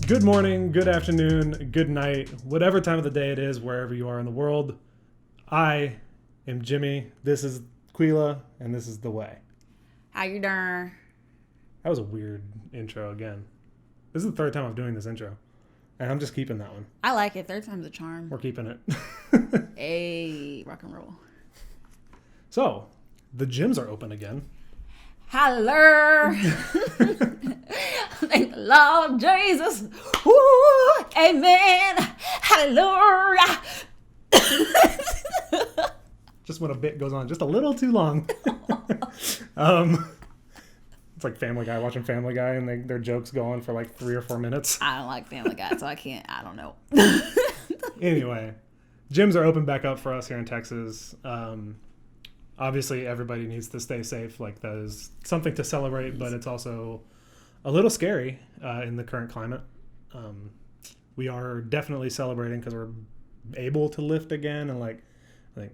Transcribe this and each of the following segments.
Good morning, good afternoon, good night, whatever time of the day it is, wherever you are in the world. I am Jimmy, this is Quila, and this is The Whey. How you doing? That was a weird intro again. This is the third time I'm doing this intro, and I'm just keeping that one. I like it. Third time's a charm. We're keeping it. Hey, rock and roll. So, the gyms are open again. Hello. Thank the Lord Jesus. Woo, amen. Hallelujah. Just when a bit goes on just a little too long. It's like Family Guy, watching Family Guy, and their jokes go on for like 3 or 4 minutes. I don't like Family Guy, so I don't know. Anyway, gyms are open back up for us here in Texas. Obviously, everybody needs to stay safe. Like, that is something to celebrate, but it's also a little scary in the current climate. We are definitely celebrating because we're able to lift again, and I think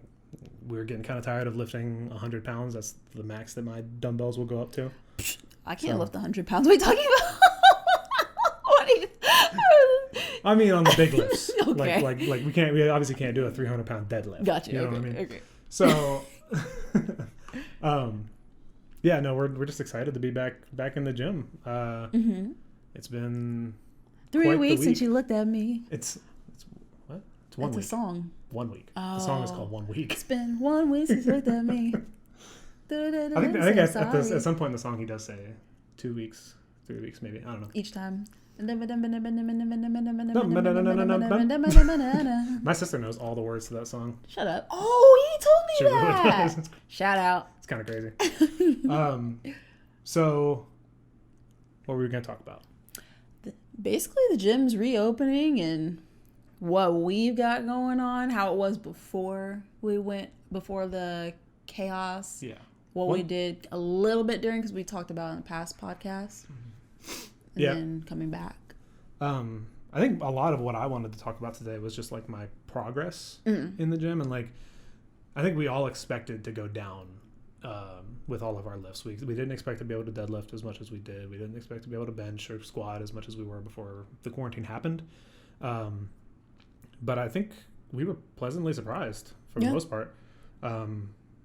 we're getting kind of tired of lifting 100 pounds. That's the max that my dumbbells will go up to. I can't lift 100 pounds. What are you talking about? I mean, on the big lifts. Okay. Like we obviously can't do a 300-pound deadlift. Gotcha. You know okay. what I mean? Okay. So, yeah, no, we're just excited to be back in the gym. It's been 3 weeks since you looked at me. It's what? It's 1 week. It's a song. 1 week. Oh. The song is called 1 week. It's been 1 week since you looked at me. I think at some point in the song he does say 2 weeks, 3 weeks, maybe. I don't know. Each time. My sister knows all the words to that song. Shut up. Oh, he told me She that. really does. Shout out. It's kind of crazy. So what were we going to talk about? Basically, the gym's reopening and what we've got going on, how it was before the chaos. Yeah. What we did a little bit during, because we talked about in the past podcast. And then coming back. I think a lot of what I wanted to talk about today was just like my progress in the gym, and like I think we all expected to go down with all of our lifts. We didn't expect to be able to deadlift as much as we did. We didn't expect to be able to bench or squat as much as we were before the quarantine happened. But I think we were pleasantly surprised for the most part.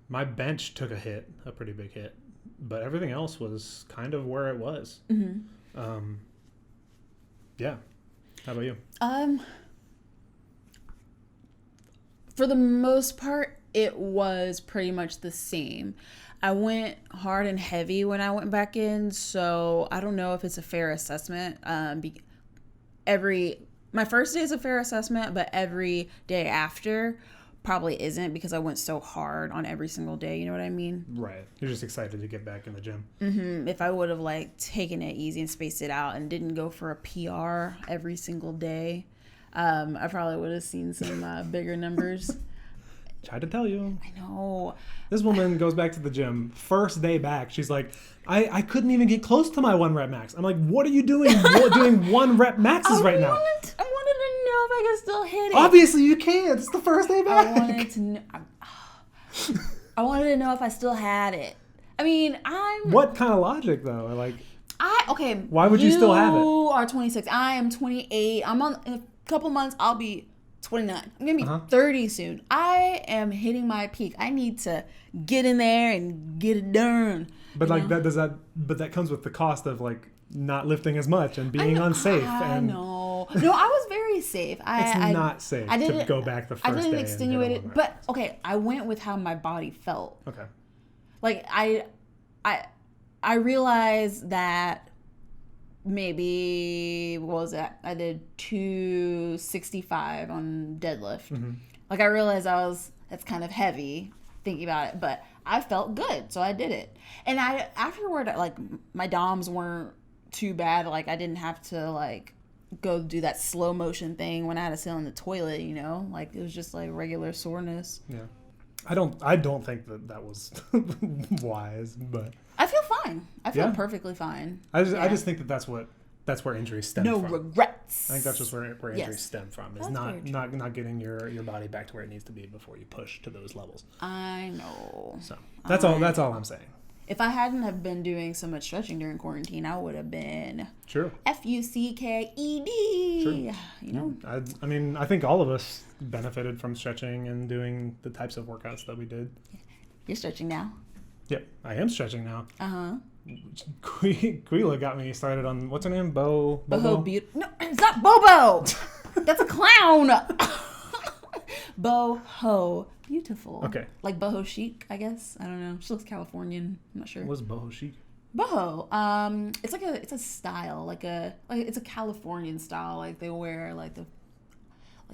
My bench took a pretty big hit, but everything else was kind of where it was. Yeah. How about you? For the most part, it was pretty much the same. I went hard and heavy when I went back in, so I don't know if it's a fair assessment. My first day is a fair assessment, but every day after probably isn't, because I went so hard on every single day. You know what I mean? Right. You're just excited to get back in the gym. If I would have taken it easy and spaced it out and didn't go for a PR every single day, I probably would have seen some bigger numbers. Tried to tell you. I know. This woman goes back to the gym. First day back, she's like, I couldn't even get close to my 1 rep max. I'm like, what are you doing? Doing 1 rep maxes right now? I wanted to know if I could still hit it. Obviously you can't. It's the first day back. I wanted to know if I still had it. I mean, What kind of logic though? Why would you still have it? You are 26. I am 28. In a couple months, I'll be 29. I'm going to be 30 soon. I am hitting my peak. I need to get in there and get it done. But that comes with the cost of not lifting as much and being unsafe. I know. No, I was very safe. It's not safe to go back the first day. I didn't extenuate it, but okay, I went with how my body felt. Okay. I realized that maybe, what was that? I did 265 on deadlift. I realized that's kind of heavy thinking about it, but I felt good, so I did it. And afterward, my DOMs weren't too bad. I didn't have to go do that slow motion thing when I had to sit on the toilet, it was just regular soreness. Yeah. I don't think that was wise, but I feel fine. I feel perfectly fine. I just think that's where injuries stem from. No regrets. I think that's just where injuries stem from. Is not getting your body back to where it needs to be before you push to those levels. I know. So that's all I'm saying. If I hadn't have been doing so much stretching during quarantine, I would have been Sure. FUCKED. Sure. You know? I mean, I think all of us benefited from stretching and doing the types of workouts that we did. You're stretching now. Yep, I am stretching now. Uh-huh. Quila got me started on, what's her name? Boho No, it's not Bobo. That's a clown. Boho Beautiful. Okay. Like boho chic, I guess. I don't know. She looks Californian. I'm not sure. What's boho chic? Boho. It's a style, it's a Californian style. Like they wear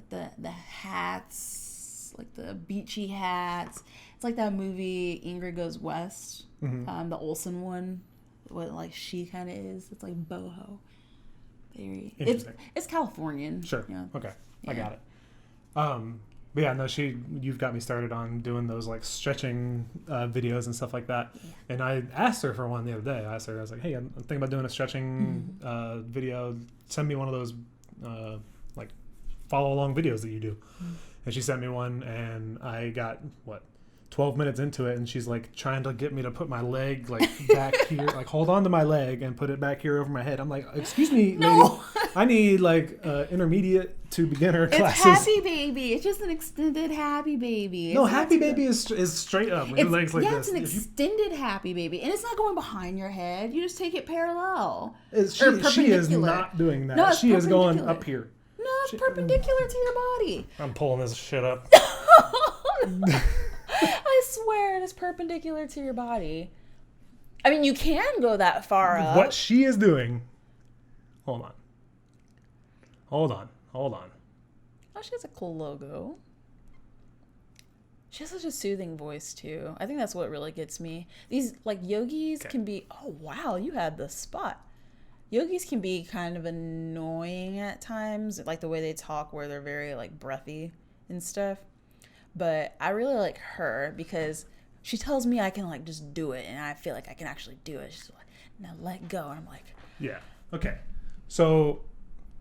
the hats, like the beachy hats. It's like that movie Ingrid Goes West, the Olsen one. What like she kind of is. It's like boho. Very. It's Californian. Sure. Yeah. Okay. Yeah. I got it. But yeah, no, you've got me started on doing those like stretching videos and stuff like that. Yeah. And I asked her for one the other day. I was like, hey, I'm thinking about doing a stretching video. Send me one of those like follow along videos that you do. And she sent me one, and I got 12 minutes into it, and she's like trying to get me to put my leg like back here, like hold on to my leg and put it back here over my head. I'm like, excuse me, lady, I need like intermediate to beginner classes. It's Happy Baby. It's just an extended Happy Baby. No, Happy Baby is straight up with legs like this. It's an extended Happy Baby, and it's not going behind your head. You just take it parallel. She is not doing that. No, she is going up here. No, it's perpendicular to your body. I'm pulling this shit up. I swear it is perpendicular to your body. I mean, you can go that far up. What she is doing. Hold on. Oh, she has a cool logo. She has such a soothing voice, too. I think that's what really gets me. These, like, yogis can be... Oh, wow, you had the spot. Yogis can be kind of annoying at times, like the way they talk, where they're very, like, breathy and stuff. But I really like her because she tells me I can, like, just do it, and I feel like I can actually do it. She's like, now let go. And I'm like... Yeah. Okay. So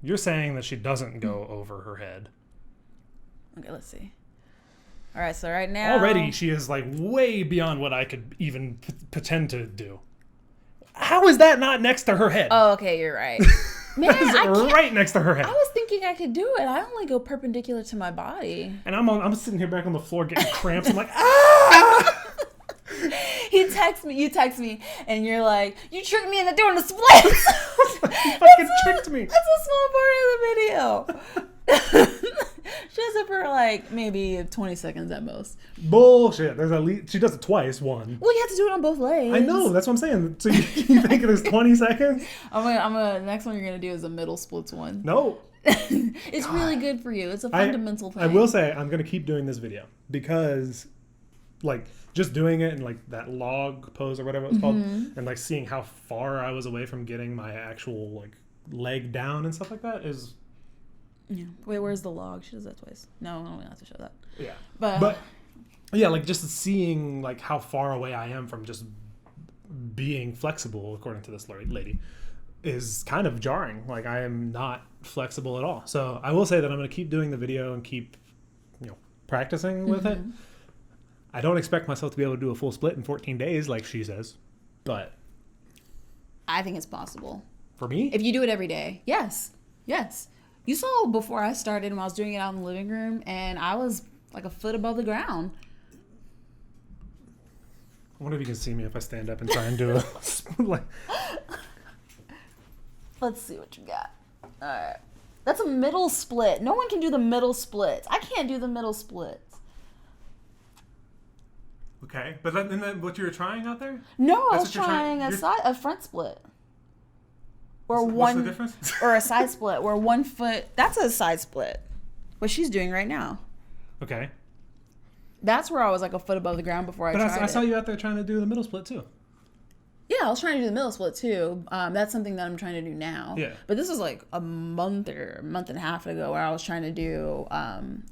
you're saying that she doesn't go over her head. Okay, let's see. All right, so right now... Already she is, like, way beyond what I could even pretend to do. How is that not next to her head? Oh, okay, you're right. Man, right next to her head. I was thinking I could do it. I only go perpendicular to my body. And I'm sitting here back on the floor getting cramps. I'm like, ah! You text me, and you're like, you tricked me into doing the splits. You fucking tricked me. That's a small part of the video. She does it for like maybe 20 seconds at most. Bullshit. There's at least she does it twice. One. Well, you have to do it on both legs. I know. That's what I'm saying. So you think there's 20 seconds? Next one you're gonna do is a middle splits one. No. It's really good for you. It's a fundamental thing. I will say I'm gonna keep doing this video because, like, just doing it in like that log pose or whatever it's called, and like seeing how far I was away from getting my actual like leg down and stuff like that is. Yeah. Wait, where's the log? She does that twice. No, we don't have to show that. Yeah. But yeah, like just seeing like how far away I am from just being flexible, according to this lady, is kind of jarring. Like I am not flexible at all. So I will say that I'm going to keep doing the video and keep, practicing with it. I don't expect myself to be able to do a full split in 14 days, like she says, but I think it's possible. For me? If you do it every day. Yes. You saw before I started when I was doing it out in the living room, and I was like a foot above the ground. I wonder if you can see me if I stand up and try and do a like. Let's see what you got. All right. That's a middle split. No one can do the middle splits. I can't do the middle splits. Okay, but isn't that what you were trying out there? No, I was trying a front split. Or what's the difference? Or a side split where 1 foot. That's a side split. What she's doing right now. Okay. That's where I was like a foot above the ground before I tried it. But I saw you out there trying to do the middle split too. Yeah, I was trying to do the middle split too. That's something that I'm trying to do now. Yeah. But this was like a month and a half ago where I was trying to do,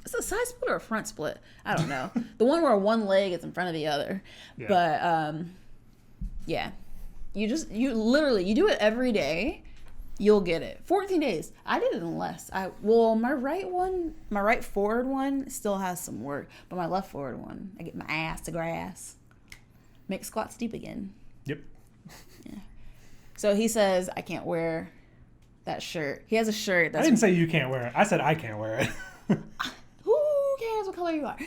is it a side split or a front split? I don't know. The one where one leg is in front of the other. Yeah. But, yeah. You do it every day. You'll get it. 14 days. I did it in less. My right forward one still has some work, but my left forward one, I get my ass to grass. Make squats deep again. Yep. Yeah. So he says, I can't wear that shirt. He has a shirt that's... I didn't say you can't wear it. I said I can't wear it. Who cares what color you are?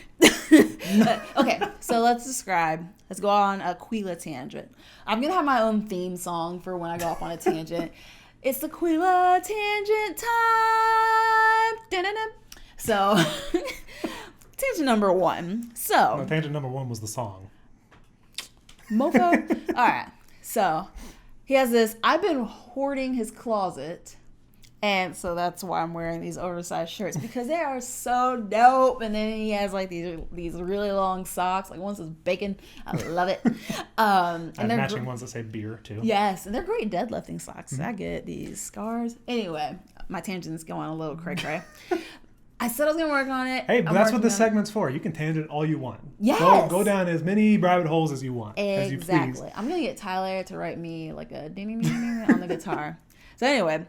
Okay, so let's go on a Quila tangent. I'm going to have my own theme song for when I go off on a tangent. It's the Quila tangent time. Da-da-da. So, tangent number 1. So, No, tangent number 1 was the song. Mofo. All right. So, he has this. I've been hoarding his closet. And so that's why I'm wearing these oversized shirts, because they are so dope. And then he has like these really long socks. Like one says bacon. I love it. And they're matching ones that say beer too. Yes, and they're great deadlifting socks. Mm-hmm. I get these scars. Anyway, my tangent's going a little cray-cray. I said I was going to work on it. Hey, but that's what this segment's for. You can tangent all you want. Yes. Go down as many rabbit holes as you want. Exactly. As you please. I'm going to get Tyler to write me like a ding ding ding ding on the guitar. So anyway,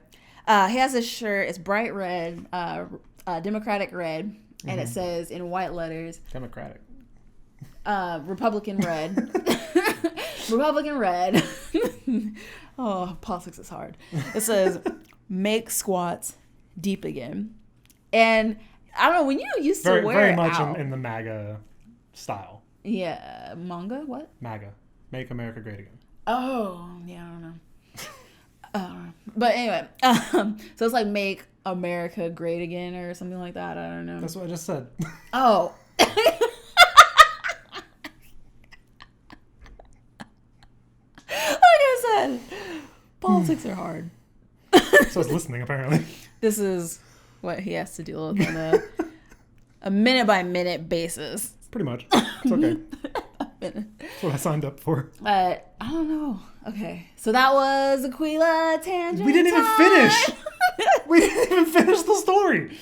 he has this shirt. It's bright red, Democratic red, and it says in white letters. Democratic. Republican red. Republican red. Oh, politics is hard. It says, make squats deep again. And I don't know, when you used to wear very it much out, in the MAGA style. Yeah, manga? What? MAGA. Make America Great Again. Oh, yeah, I don't know. But anyway, so it's like make America great again or something like that. I don't know. That's what I just said. Oh. Like I said, politics are hard. So it's listening, apparently. This is what he has to deal with on a minute-by-minute basis. Pretty much. It's okay. That's what I signed up for. I don't know. Okay. So that was Aquila Tangent. We didn't even finish. We didn't even finish the story.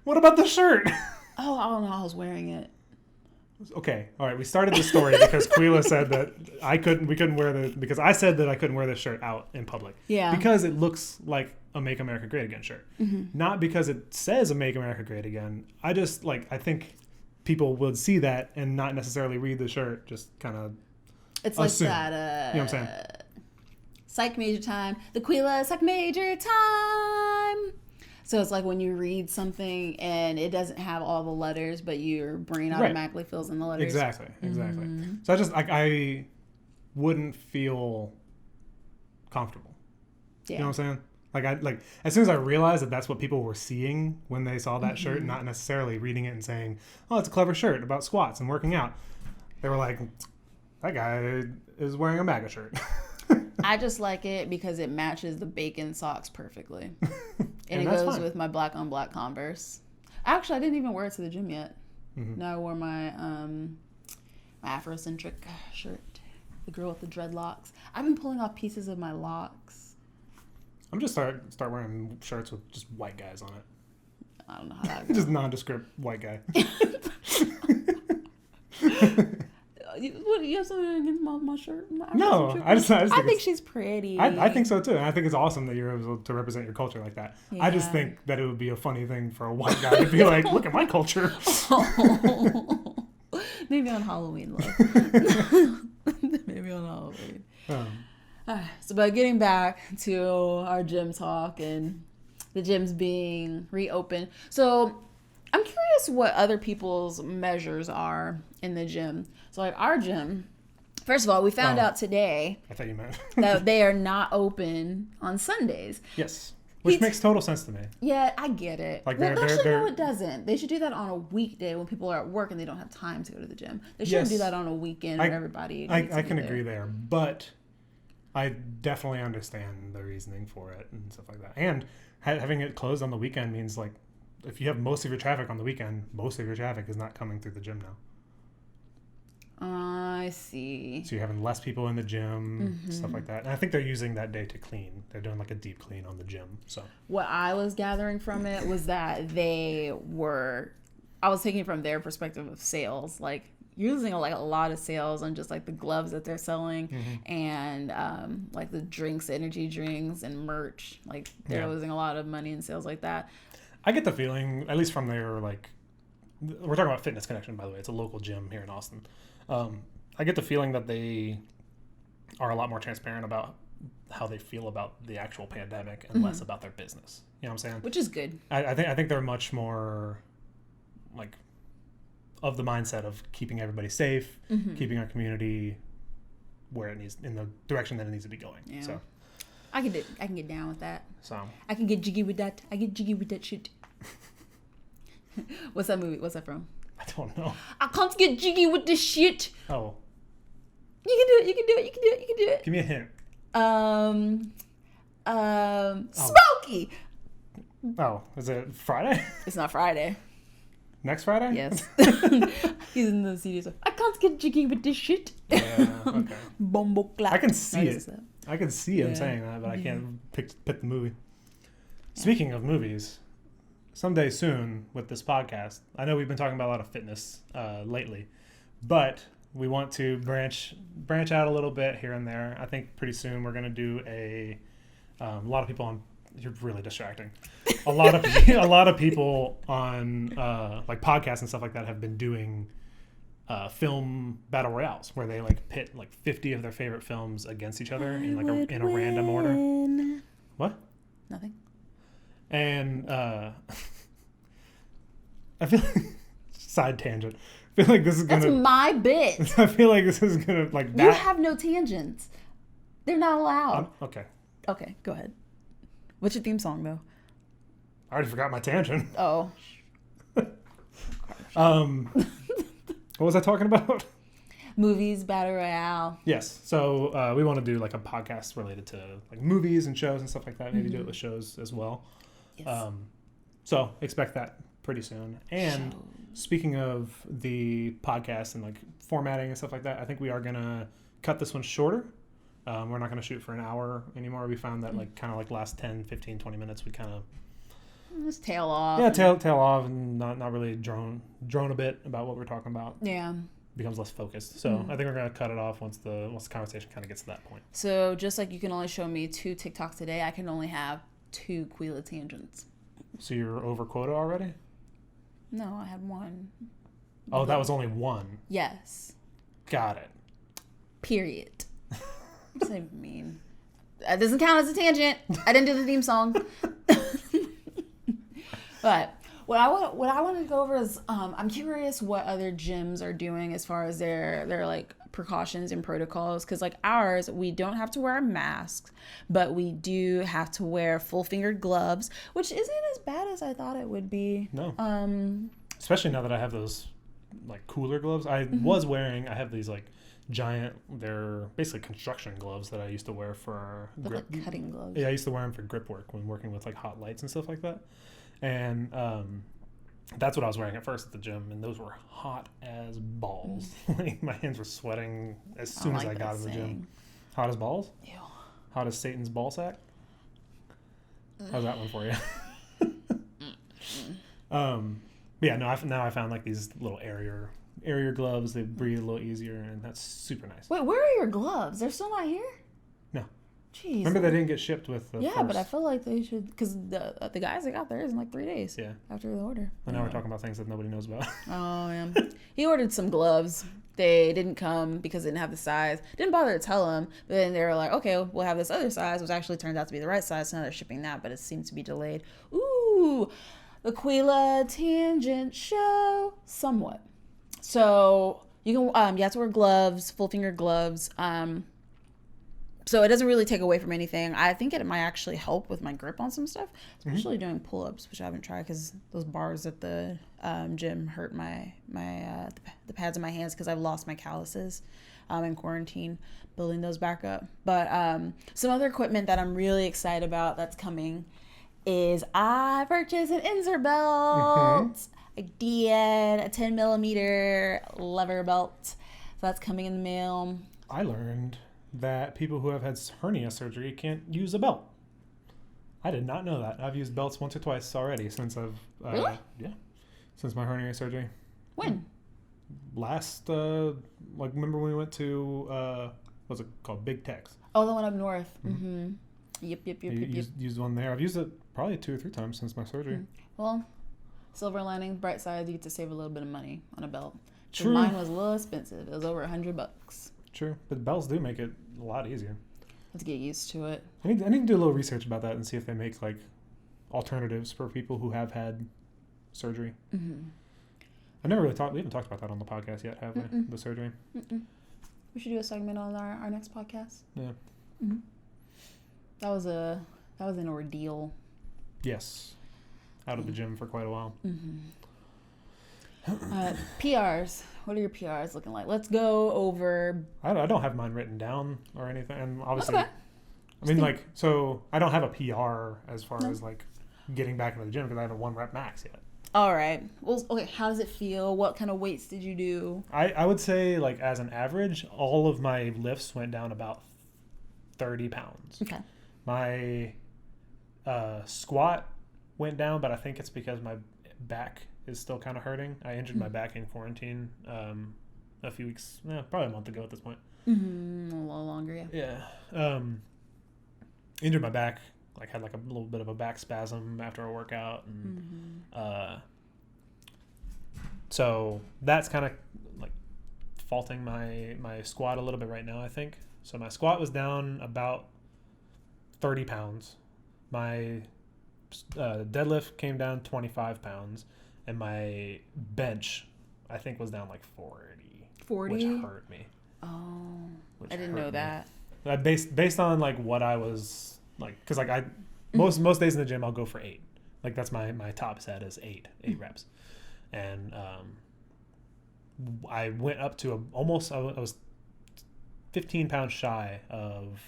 What about the shirt? Oh, I don't know. I was wearing it. Okay. All right. We started the story because Quila said that we couldn't wear because I said that I couldn't wear this shirt out in public. Yeah. Because it looks like a Make America Great Again shirt. Mm-hmm. Not because it says a Make America Great Again. I think people would see that and not necessarily read the shirt, just kind of It's assume. like that, you know what I'm saying? Psych major time. The Quila Psych major time. So it's like when you read something and it doesn't have all the letters, but your brain automatically fills in the letters. Exactly. Mm-hmm. So I wouldn't feel comfortable. Yeah. You know what I'm saying? Like as soon as I realized that that's what people were seeing when they saw that shirt, not necessarily reading it and saying, "Oh, it's a clever shirt about squats and working out," they were like, "That guy is wearing a MAGA shirt." I just like it because it matches the bacon socks perfectly, and it goes with my black on black Converse. Actually, I didn't even wear it to the gym yet. Mm-hmm. No, I wore my Afrocentric shirt, the girl with the dreadlocks. I've been pulling off pieces of my locks. I'm just start wearing shirts with just white guys on it. I don't know how that goes. Just nondescript white guy. What, you have something against my shirt? No, I just think she's pretty. I think so too, and I think it's awesome that you're able to represent your culture like that. Yeah. I just think that it would be a funny thing for a white guy to be like, "Look at my culture." Oh. Maybe on Halloween, love. Maybe on Halloween. So, but getting back to our gym talk and the gyms being reopened. So, I'm curious what other people's measures are in the gym. So, like our gym, first of all, we found out today I thought you meant that they are not open on Sundays. Yes. Which makes total sense to me. Yeah, I get it. Like no, it doesn't. They should do that on a weekday when people are at work and they don't have time to go to the gym. They shouldn't do that on a weekend when everybody I can agree there. But I definitely understand the reasoning for it and stuff like that. And having it closed on the weekend means, like, if you have most of your traffic on the weekend, most of your traffic is not coming through the gym now. I see. So you're having less people in the gym, stuff like that. And I think they're using that day to clean. They're doing like a deep clean on the gym. So what I was gathering from it was that I was taking from their perspective of sales, like using a lot of sales on just like the gloves that they're selling and like the drinks, energy drinks and merch. Like they're losing a lot of money in sales like that. I get the feeling, at least from their, like, we're talking about Fitness Connection, by the way. It's a local gym here in Austin. I get the feeling that they are a lot more transparent about how they feel about the actual pandemic and less about their business. You know what I'm saying? Which is good. I think they're much more like of the mindset of keeping everybody safe, keeping our community where it needs, in the direction that it needs to be going. Yeah. So I can get down with that. So I can get jiggy with that. I get jiggy with that shit. What's that movie? What's that from? I don't know. I can't get jiggy with this shit. Oh. You can do it. You can do it. You can do it. You can do it. Give me a hint. Smokey. Oh, is it Friday? It's not Friday. Next Friday? Yes. He's in the CD. I can't get jiggy with this shit. Yeah, okay. Bumbo clap. I can see it. I can see him saying that, but I can't pick the movie. Yeah. Speaking of movies, someday soon with this podcast, I know we've been talking about a lot of fitness lately, but we want to branch out a little bit here and there. I think pretty soon we're going to do a lot of people on. You're really distracting. A lot of people on like podcasts and stuff like that have been doing film battle royales where they like pit like 50 of their favorite films against each other in like in a random order. What? Nothing. And I feel like side tangent. I feel like this is gonna. That's my bit. I feel like this is gonna like that. You have no tangents. They're not allowed. Okay. Okay, go ahead. What's your theme song though? I already forgot my tangent. Oh. What was I talking about? Movies, battle royale. Yes. So we want to do like a podcast related to like movies and shows and stuff like that. Maybe do it with shows as well. Yes. So expect that pretty soon. And speaking of the podcast and like formatting and stuff like that, I think we are gonna cut this one shorter. We're not going to shoot for an hour anymore. We found that like kind of like last 10, 15, 20 minutes, we kind of just tail off. Yeah, tail off and not really drone a bit about what we're talking about. Yeah. Becomes less focused. So I think we're going to cut it off once the conversation kind of gets to that point. So just like you can only show me 2 TikToks a day, I can only have 2 Quila tangents. So you're over quota already? No, I had 1. Oh, that was only 1? Yes. Got it. Period. What does that mean? That doesn't count as a tangent. I didn't do the theme song. But what I want to go over is I'm curious what other gyms are doing as far as their like precautions and protocols, because like ours, we don't have to wear masks, but we do have to wear full-fingered gloves, which isn't as bad as I thought it would be. No. Especially now that I have those like cooler gloves. I have these like giant, they're basically construction gloves that I used to wear for grip. Like cutting gloves. Yeah, I used to wear them for grip work when working with like hot lights and stuff like that. And that's what I was wearing at first at the gym, and those were hot as balls. Like my hands were sweating as soon as I got in the gym. Hot as balls? Ew. Hot as Satan's ball sack? How's that one for you? Yeah, no, now I found like these little airier gloves. They breathe a little easier, and that's super nice. Wait, where are your gloves? They're still not here? No. Jeez. Remember they didn't get shipped with the first. But I feel like they should, because the guys that got theirs in like 3 days. Yeah. After the order. And now we're talking about things that nobody knows about. Oh, yeah. He ordered some gloves. They didn't come because they didn't have the size. Didn't bother to tell him. But then they were like, okay, we'll have this other size, which actually turned out to be the right size. So now they're shipping that, but it seems to be delayed. Ooh, the Quila Tangent Show. Somewhat. So you have to wear gloves, full finger gloves. So it doesn't really take away from anything. I think it might actually help with my grip on some stuff, especially doing pull-ups, which I haven't tried because those bars at the gym hurt the pads in my hands because I've lost my calluses in quarantine, building those back up. But some other equipment that I'm really excited about that's coming is I purchased an insert belt. I did a 10 millimeter lever belt. So that's coming in the mail. I learned that people who have had hernia surgery can't use a belt. I did not know that. I've used belts once or twice already since I've really? Yeah, since my hernia surgery. When? Last remember when we went to what's it called, Big Tex? Oh, the one up north. Yep. Used one there. I've used it probably 2 or 3 times since my surgery. Well, silver lining, bright side, you get to save a little bit of money on a belt. True. Mine was a little expensive. It was over $100. True, but belts do make it a lot easier. Let's get used to it. I need to do a little research about that and see if they make like alternatives for people who have had surgery. Mm-hmm. I never really we haven't talked about that on the podcast yet, have we? The surgery. We should do a segment on our next podcast. Yeah. Mm-hmm. That was an ordeal. Yes. Out of the gym for quite a while. PRs. What are your PRs looking like? Let's go over. I don't have mine written down or anything, and obviously, Okay. I mean, like, so I don't have a PR as far as like getting back into the gym because I haven't 1 rep max yet. All right. Well, okay. How does it feel? What kind of weights did you do? I would say, like, as an average, all of my lifts went down about 30 pounds. Okay. My squat went down, but I think it's because my back is still kind of hurting. I injured my back in quarantine a few weeks, probably a month ago at this point. A little longer, yeah. Yeah. Injured my back, like had like a little bit of a back spasm after a workout. And so that's kind of like faulting my squat a little bit right now, I think. So my squat was down about 30 pounds. My deadlift came down 25 pounds. And my bench, I think, was down like 40. 40? Which hurt me. Oh, I didn't know that. Based on like what I was like, because like most days in the gym I'll go for 8. Like that's my top set is 8 reps, and I went up to I was 15 pounds shy of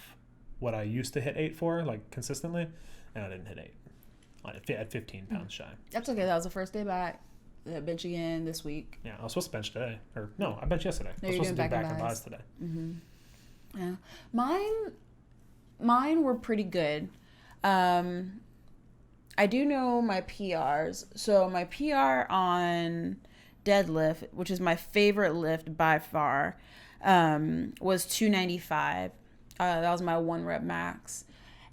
what I used to hit 8 for, like consistently, and I didn't hit 8. At 15 pounds shy. That's okay. That was the first day back. Bench again this week. Yeah, I was supposed to bench today. Or no, I benched yesterday. No, I was supposed to do back and buys buys today. Yeah, mine were pretty good. I do know my PRs. So my PR on deadlift, which is my favorite lift by far, was 295. That was my 1 rep max,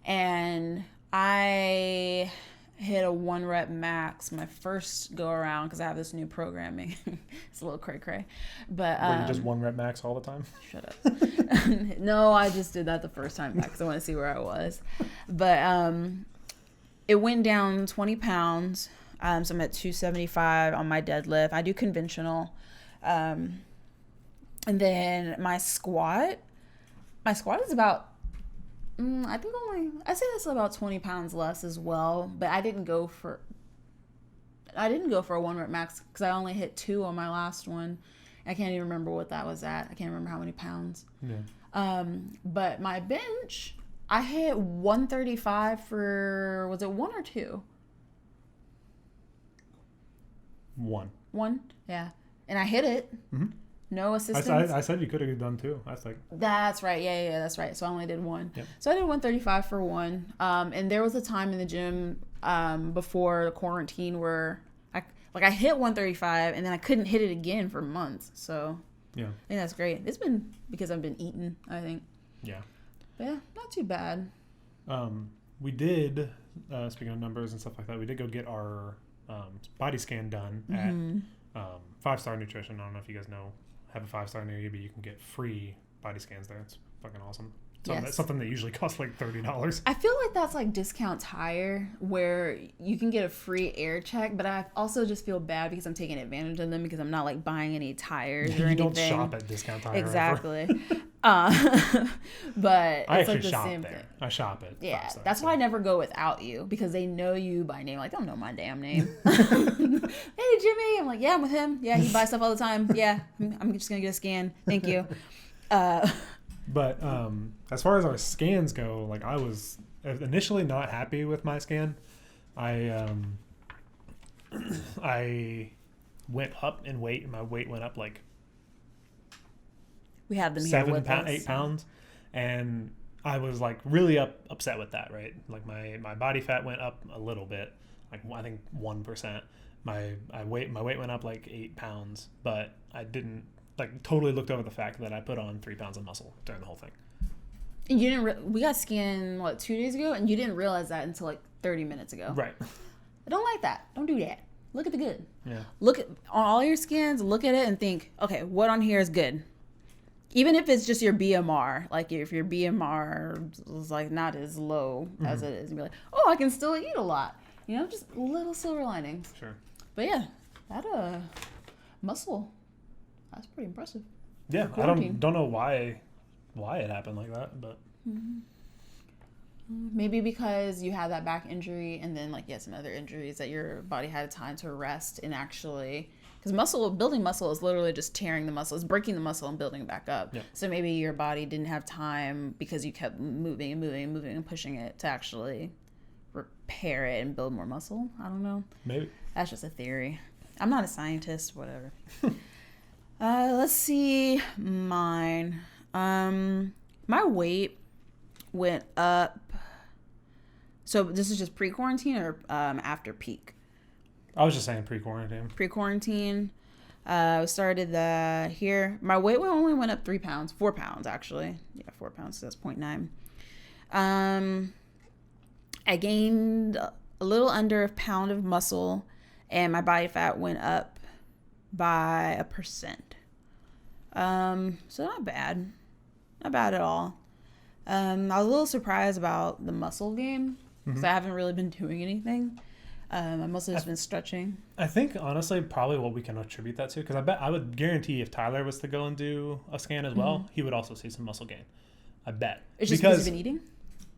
and I hit a 1 rep max my first go around because I have this new programming. It's a little cray, but were you just 1 rep max all the time? Shut up. No, I just did that the first time back because I want to see where I was. But it went down 20 pounds. So I'm at 275 on my deadlift. I do conventional, and then my squat is about. I think I say that's about 20 pounds less as well, but I didn't go for a 1 rep max because I only hit 2 on my last one. I can't even remember what that was at. I can't remember how many pounds. Yeah. But my bench, I hit 135 for, was it 1 or 2? 1. 1? Yeah. And I hit it. Mm-hmm. No assistance. I said you could have done 2. That's right. Yeah, that's right. So I only did 1. Yep. So I did 135 for 1. And there was a time in the gym before the quarantine where I hit 135 and then I couldn't hit it again for months. So yeah, I think that's great. It's been because I've been eating, I think. Yeah. But yeah, not too bad. We did, speaking of numbers and stuff like that, we did go get our body scan done at 5-Star Nutrition. I don't know if you guys have a 5-star near you, but you can get free body scans there. It's fucking awesome. That's something that usually costs like $30. I feel like that's like Discount Tire where you can get a free air check, but I also just feel bad because I'm taking advantage of them because I'm not like buying any tires or anything. You don't shop at Discount Tire. Exactly. But I it's like the shop same there. thing. I shop at 5-Star, that's why I never go without you because they know you by name. Like, they don't know my damn name. Hey, Jimmy. I'm like, yeah, I'm with him. Yeah, he buys stuff all the time. Yeah, I'm just going to get a scan. Thank you. But as far as our scans go, like I was initially not happy with my scan. I went up in weight, and my weight went up like we had them here with us. 8 pounds, and I was like really upset with that. Right, like my body fat went up a little bit, like I think 1%. My weight went up like 8 pounds, but I didn't. Like totally looked over the fact that I put on 3 pounds of muscle during the whole thing. And you didn't. We got scanned 2 days ago, and you didn't realize that until like 30 minutes ago. Right. I don't like that. Don't do that. Look at the good. Yeah. Look at on all your scans. Look at it and think, okay, what on here is good? Even if it's just your BMR, like if your BMR is like not as low as it is, you'd be like, oh, I can still eat a lot. You know, just little silver linings. Sure. But yeah, that muscle, that's pretty impressive. Yeah, I don't know why it happened like that, but maybe because you had that back injury and then like you had some other injuries that your body had time to rest and actually. Because building muscle is literally just tearing the muscle. It's breaking the muscle and building it back up. Yep. So maybe your body didn't have time because you kept moving and pushing it to actually repair it and build more muscle. I don't know. Maybe. That's just a theory. I'm not a scientist, whatever. Let's see mine. My weight went up. So this is just pre-quarantine or after peak? I was just saying pre-quarantine. Pre-quarantine. We started here. My weight only went up 4 pounds actually. Yeah, 4 pounds. So that's 0.9. I gained a little under a pound of muscle, and my body fat went up by 1%. So not bad at all. I was a little surprised about the muscle gain because I haven't really been doing anything. I mostly just been stretching. I think honestly, probably what we can attribute that to, because I would guarantee if Tyler was to go and do a scan as well, he would also see some muscle gain. I bet. It's just because you've been eating?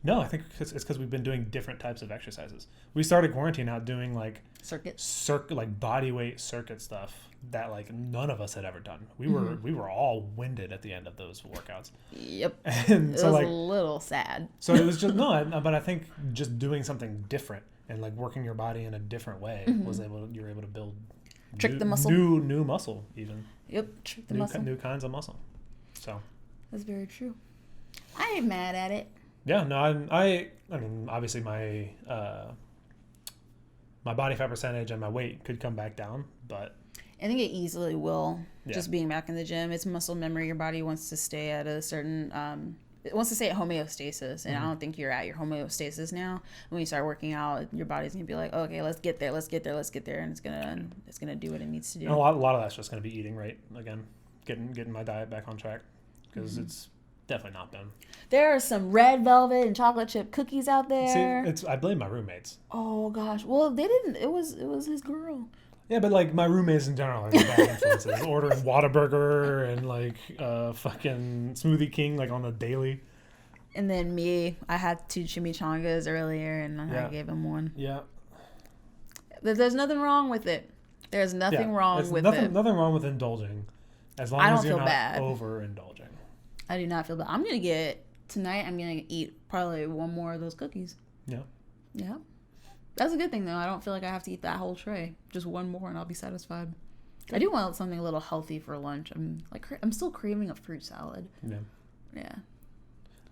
No, I think it's because we've been doing different types of exercises. We started quarantine out doing like like body weight circuit stuff that like none of us had ever done. We were all winded at the end of those workouts. Yep. And it was a little sad. So it was just but I think just doing something different and like working your body in a different way you're able to build the muscle, new muscle even. Yep, trick the muscle, new kinds of muscle. So that's very true. I ain't mad at it. Yeah, no, I mean, obviously my my body fat percentage and my weight could come back down, but I think it easily will. Yeah. Just being back in the gym, it's muscle memory. Your body wants to stay at a certain, it wants to stay at homeostasis, and I don't think you're at your homeostasis now. When you start working out, your body's gonna be like, okay, let's get there, and it's gonna do what it needs to do. And a lot of that's just gonna be eating right again, getting my diet back on track, because it's definitely not been. There are some red velvet and chocolate chip cookies out there. See, I blame my roommates. Oh gosh, well they didn't. It was his girl. Yeah, but like my roommates in general are bad influences. Ordering Whataburger and like fucking Smoothie King like on the daily. And then me, I had 2 chimichangas earlier, and I gave him 1. Yeah. There's nothing wrong with it. There's nothing wrong with it. Nothing wrong with indulging, as long as you're not overindulging. I do not feel bad. I'm gonna eat probably 1 more of those cookies. Yeah. Yeah. That's a good thing though. I don't feel like I have to eat that whole tray. Just 1 more and I'll be satisfied. Good. I do want something a little healthy for lunch. I'm still craving a fruit salad. Yeah. Yeah.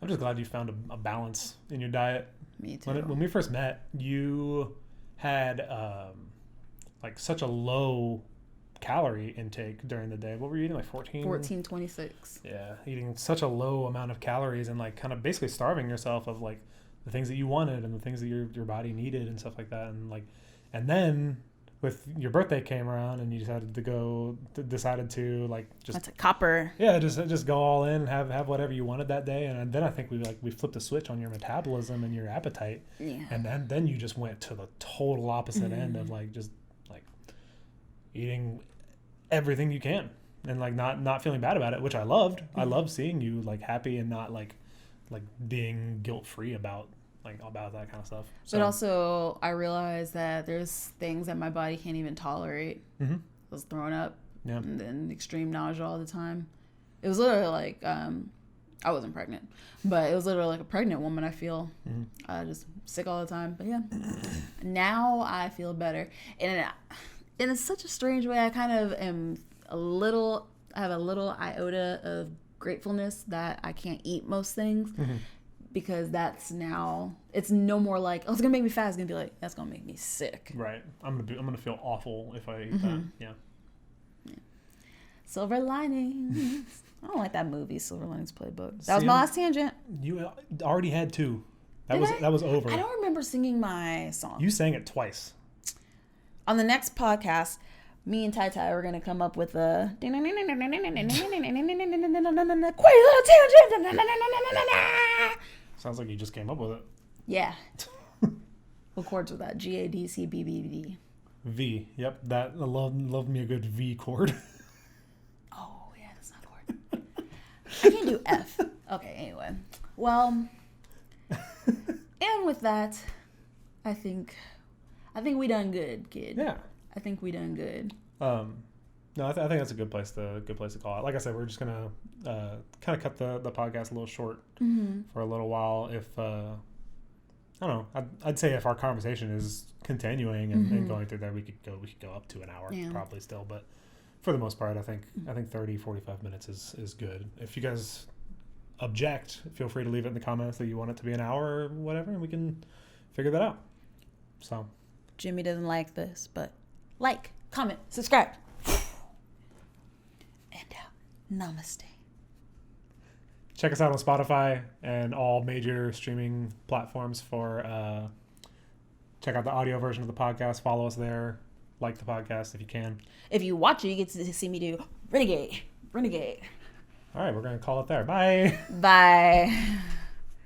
I'm just glad you found a balance in your diet. Me too. When we first met, you had like such a low calorie intake during the day. What were you eating, like 1426? Yeah, eating such a low amount of calories and like kind of basically starving yourself of like the things that you wanted and the things that your body needed and stuff like that. And then with your birthday came around and you decided to like just that's a copper. Yeah, just go all in, have whatever you wanted that day. And then I think we flipped a switch on your metabolism and your appetite. Yeah. And then you just went to the total opposite end of like just like eating everything you can and like not feeling bad about it, which I loved. I loved seeing you like happy and not like being guilt-free about that kind of stuff. So. But also I realized that there's things that my body can't even tolerate. I was throwing up and then extreme nausea all the time. It was literally like I wasn't pregnant, but it was literally like a pregnant woman. I feel just sick all the time. But yeah, now I feel better, and in such a strange way, I kind of am I have a little iota of gratefulness that I can't eat most things because it's no more like, oh, it's gonna make me fat. It's gonna be like, that's gonna make me sick. Right. I'm gonna feel awful if I eat that. Yeah. Silver Linings. I don't like that movie, Silver Linings Playbook. That was my last tangent. You already had 2. That was over. I don't remember singing my song. You sang it twice. On the next podcast, Me and Tai were gonna come up with a Sounds like you just came up with it. Yeah. What chords with that? G A D C B B D. V. Yep. That I love me a good V chord. Oh yeah, that's not a chord. I can do F. Okay. Anyway, well, and with that, I think we done good, kid. Yeah. I think we done good. No, I think that's a good place to call it. Like I said, we're just gonna kind of cut the podcast a little short for a little while. If I don't know, I'd say if our conversation is continuing and going through there, we could go up to an hour probably still. But for the most part, I think 30, 45 minutes is good. If you guys object, feel free to leave it in the comments that you want it to be an hour or whatever, and we can figure that out. So Jimmy doesn't like this, but like, comment, subscribe. And namaste. Check us out on Spotify and all major streaming platforms for check out the audio version of the podcast. Follow us there. Like the podcast if you can. If you watch it, you get to see me do Renegade. All right, we're going to call it there. Bye. Bye.